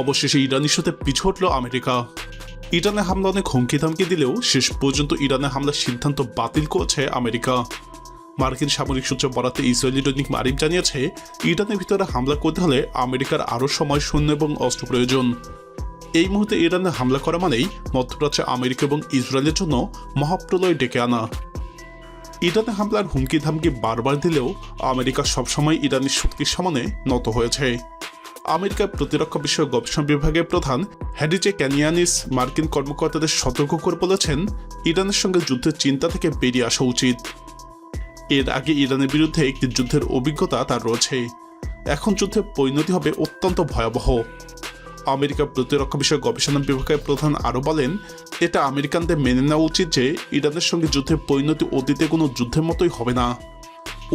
অবশেষে ইরান ইস্যুতে পিছু হটল আমেরিকা। ইরানে হামলা অনেক হুমকি ধামকি দিলেও শেষ পর্যন্ত ইরানে হামলার সিদ্ধান্ত বাতিল করেছে আমেরিকা। মার্কিন সামরিক সূত্র বরাতে ইসরায়েলি দৈনিক মারিফ জানিয়েছে, ইরানের ভিতরে হামলা করতে হলে আমেরিকার আরও সময়, সৈন্য এবং অস্ত্র প্রয়োজন। এই মুহূর্তে ইরানে হামলা করা মানেই মধ্যপ্রাচ্যে আমেরিকা এবং ইসরায়েলের জন্য মহাপ্রলয় ডেকে আনা। ইরানে হামলার হুমকি ধামকি বারবার দিলেও আমেরিকা সবসময় ইরানের শক্তির সামনে নত হয়েছে। আমেরিকার প্রতিরক্ষা বিষয়ক গবেষণা বিভাগের প্রধান হ্যাডিজে ক্যানিয়ানিস মার্কিন কর্মকর্তাদের সতর্ক করে বলেছেন, ইরানের সঙ্গে যুদ্ধের চিন্তা থেকে বেরিয়ে আসা উচিত। এর আগে ইরানের বিরুদ্ধে একটি যুদ্ধের অভিজ্ঞতা তার রয়েছে। এখন যুদ্ধের পরিণতি হবে অত্যন্ত ভয়াবহ। আমেরিকার প্রতিরক্ষা বিষয়ক গবেষণা বিভাগের প্রধান আরও বলেন, এটা আমেরিকানদের মেনে নেওয়া উচিত যে ইরানের সঙ্গে যুদ্ধের পরিণতি অতীতে কোনো যুদ্ধের মতোই হবে না।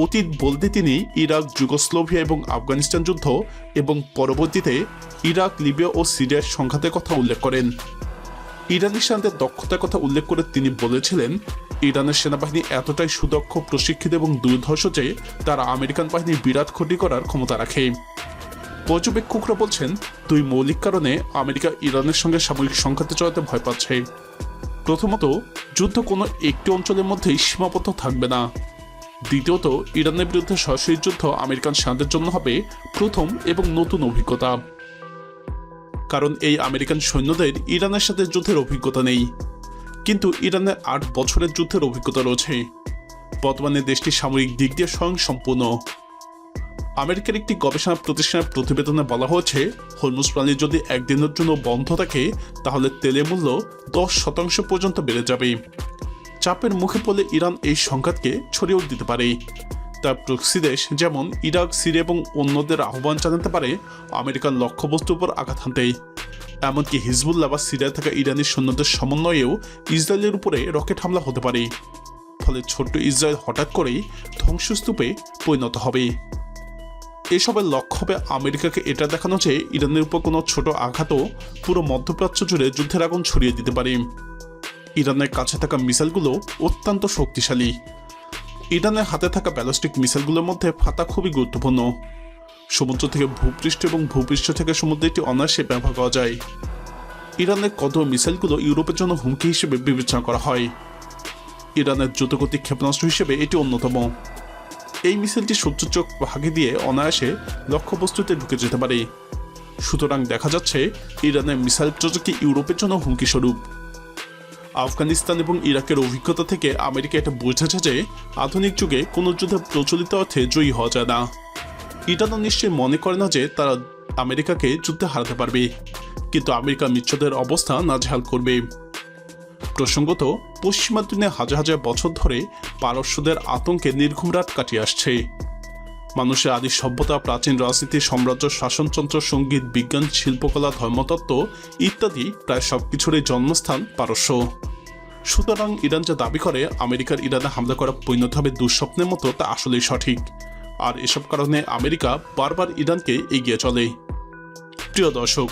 অতীত বলতে তিনি ইরাক, যুগোস্লোভিয়া এবং আফগানিস্তান যুদ্ধ এবং পরবর্তীতে ইরাক, লিবিয়া ও সিরিয়ার সংঘাতের কথা উল্লেখ করেন। ইরানি সেনাদের দক্ষতার কথা উল্লেখ করে তিনি বলেছিলেন, ইরানের সেনাবাহিনী এতটাই সুদক্ষ, প্রশিক্ষিত এবং দুর্ধর্ষ যে তারা আমেরিকান বাহিনীর বিরাট ক্ষতি করার ক্ষমতা রাখে। পর্যবেক্ষকরা বলছেন, দুই মৌলিক কারণে আমেরিকা ইরানের সঙ্গে সামরিক সংঘাতে জড়াতে ভয় পাচ্ছে। প্রথমত, যুদ্ধ কোনো একটি অঞ্চলের মধ্যেই সীমাবদ্ধ থাকবে না। দ্বিতীয়ত, ইরানের বিরুদ্ধে সরাসরি যুদ্ধ আমেরিকান সেনাদের জন্য হবে প্রথম এবং নতুন অভিজ্ঞতা। কারণ এই আমেরিকান সৈন্যদের ইরানের সাথে যুদ্ধের অভিজ্ঞতা নেই, কিন্তু ইরানের 8 বছরের যুদ্ধের অভিজ্ঞতা রয়েছে। বর্তমানে দেশটি সামরিক দিক দিয়ে স্বয়ংসম্পূর্ণ। আমেরিকার একটি গবেষণা প্রতিষ্ঠানের প্রতিবেদনে বলা হয়েছে, হরমুজ প্রণালী যদি একদিনের জন্য বন্ধ থাকে তাহলে তেলের মূল্য 10% পর্যন্ত বেড়ে যাবে। চাপের মুখে পড়লে ইরান এই সংঘাতকে ছড়িয়েও দিতে পারে। তার প্রক্সি দেশ যেমন ইরাক, সিরিয়া এবং অন্যদের আহ্বান জানাতে পারে আমেরিকার লক্ষ্যবস্তুর উপর আঘাত হানতে। এমনকি হিজবুল্লাহ বা সিরিয়ায় থাকা ইরানি সৈন্যদের সমন্বয়েও ইসরায়েলের উপরে রকেট হামলা হতে পারে। ফলে ছোট্ট ইসরায়েল হঠাৎ করেই ধ্বংসস্তূপে পরিণত হবে। এসবের লক্ষ্য হবে আমেরিকাকে এটা দেখানো যে ইরানের উপর কোনো ছোট আঘাতও পুরো মধ্যপ্রাচ্য জুড়ে যুদ্ধের আগুন ছড়িয়ে দিতে পারে। ইরানের কাছে থাকা মিসাইলগুলো অত্যন্ত শক্তিশালী। ইরানের হাতে থাকা ব্যালিস্টিক মিসাইলগুলোর মধ্যে ফাতা খুবই গুরুত্বপূর্ণ। সমুদ্র থেকে ভূপৃষ্ঠ এবং ভূপৃষ্ঠ থেকে সমুদ্রে এটি অনায়াসে ব্যবহার করা যায়। ইরানের কদর মিসাইলগুলো ইউরোপের জন্য হুমকি হিসেবে বিবেচনা করা হয়। ইরানের দ্রুতগতিক ক্ষেপণাস্ত্র হিসেবে এটি অন্যতম। এই মিসাইলটি সূর্যের চোখ ভাগে দিয়ে অনায়াসে লক্ষ্যবস্তুতে ঢুকে যেতে পারে। সুতরাং দেখা যাচ্ছে ইরানের মিসাইল প্রযুক্তি ইউরোপের জন্য হুমকি স্বরূপ। আফগানিস্তান এবং ইরাকের অভিজ্ঞতা থেকে আমেরিকা এটা বুঝেছে যে আধুনিক যুগে কোনো যুদ্ধে প্রচলিত অর্থে জয়ী হওয়া যায় না। ইরানও নিশ্চয়ই মনে করে না যে তারা আমেরিকাকে যুদ্ধে হারাতে পারবে, কিন্তু আমেরিকা মিত্রদের অবস্থা নাজেহাল করবে। প্রসঙ্গত, পশ্চিমা দুনিয়া হাজার হাজার বছর ধরে পারস্যদের আতঙ্কে নির্ঘুম রাত কাটিয়ে আসছে। মানুষের আদি সভ্যতা, প্রাচীন রাজনীতি, সাম্রাজ্য, শাসনতন্ত্র, সঙ্গীত, বিজ্ঞান, শিল্পকলা, ধর্মতত্ত্ব ইত্যাদি প্রায় সবকিছুরই জন্মস্থান পারস্য। সুতরাং ইরান যা দাবি করে আমেরিকার ইরানে হামলা করা পরিণত হবে দুঃস্বপ্নের মতো, তা আসলেই সঠিক। আর এসব কারণে আমেরিকা বারবার ইরানকে এগিয়ে চলে। প্রিয় দর্শক,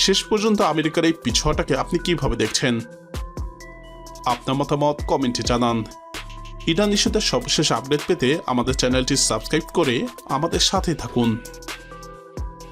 শেষ পর্যন্ত আমেরিকার এই পিছুয়াটাকে আপনি কিভাবে দেখছেন? আপনার মতামত কমেন্টে জানান। ইরান ইস্যুতে সর্বশেষ আপডেট পেতে আমাদের চ্যানেলটি সাবস্ক্রাইব করে আমাদের সাথে থাকুন।